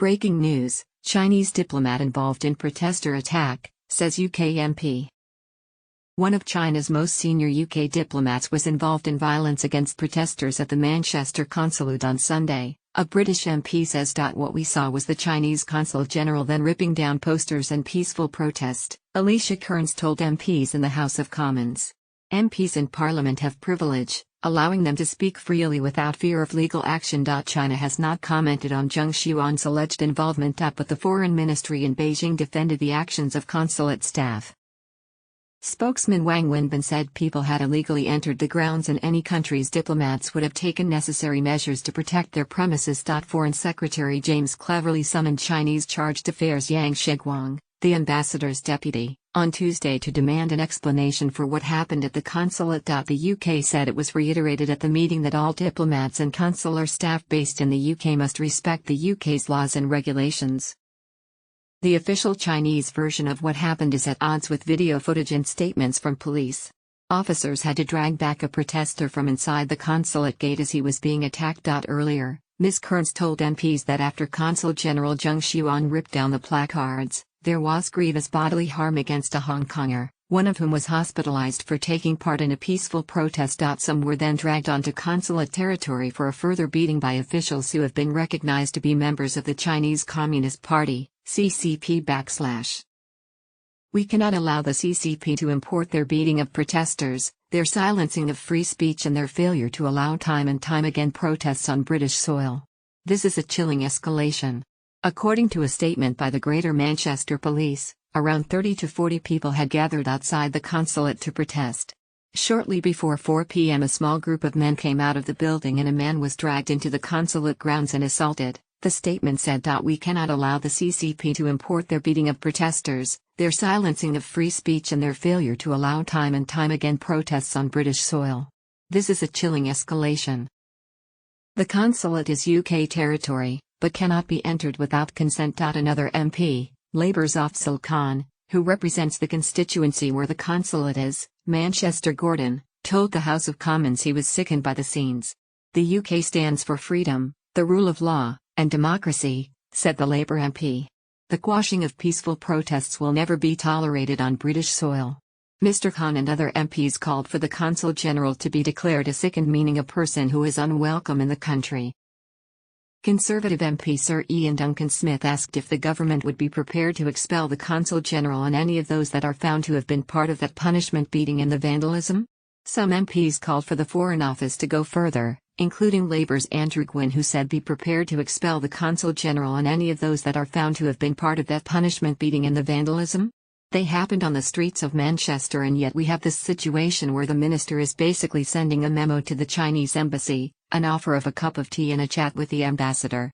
Breaking news, Chinese diplomat involved in protester attack, says UK MP. One of China's most senior UK diplomats was involved in violence against protesters at the Manchester consulate on Sunday, a British MP says. What we saw was the Chinese consul-general then ripping down posters and peaceful protest, Alicia Kearns told MPs in the House of Commons. MPs in Parliament have privilege, allowing them to speak freely without fear of legal action. China has not commented on Zheng Xuan's alleged involvement, but the Foreign Ministry in Beijing defended the actions of consulate staff. Spokesman Wang Wenbin said people had illegally entered the grounds and any country's diplomats would have taken necessary measures to protect their premises. Foreign Secretary James cleverly summoned Chinese Chargé d'Affaires Yang Shiguang, the ambassador's deputy, on Tuesday to demand an explanation for what happened at the consulate. The UK said it was reiterated at the meeting that all diplomats and consular staff based in the UK must respect the UK's laws and regulations. The official Chinese version of what happened is at odds with video footage and statements from police. Officers had to drag back a protester from inside the consulate gate as he was being attacked. Earlier, Ms. Kearns told MPs that after Consul-General Zheng Xuan ripped down the placards, there was grievous bodily harm against a Hong Konger, one of whom was hospitalized for taking part in a peaceful protest. Some were then dragged onto consulate territory for a further beating by officials who have been recognized to be members of the Chinese Communist Party, CCP. We cannot allow the CCP to import their beating of protesters, their silencing of free speech and their failure to allow time and time again protests on British soil. This is a chilling escalation. According to a statement by the Greater Manchester Police, around 30 to 40 people had gathered outside the consulate to protest. Shortly before 4 p.m. a small group of men came out of the building and a man was dragged into the consulate grounds and assaulted. The statement said, "We cannot allow the CCP to import their beating of protesters, their silencing of free speech and their failure to allow time and time again protests on British soil. This is a chilling escalation." The consulate is UK territory, but cannot be entered without consent. Another MP, Labour's Afzal Khan, who represents the constituency where the consulate is, Manchester Gordon, told the House of Commons he was sickened by the scenes. "The UK stands for freedom, the rule of law, and democracy," said the Labour MP. "The quashing of peaceful protests will never be tolerated on British soil." Mr. Khan and other MPs called for the Consul-General to be declared a sickened, meaning a person who is unwelcome in the country. Conservative MP Sir Ian Duncan Smith asked if the government would be prepared to expel the Consul-General and any of those that are found to have been part of that punishment beating and the vandalism. Some MPs called for the Foreign Office to go further, including Labour's Andrew Gwynn, who said be prepared to expel the Consul-General and any of those that are found to have been part of that punishment beating and the vandalism. They happened on the streets of Manchester, and yet we have this situation where the minister is basically sending a memo to the Chinese embassy, an offer of a cup of tea and a chat with the ambassador.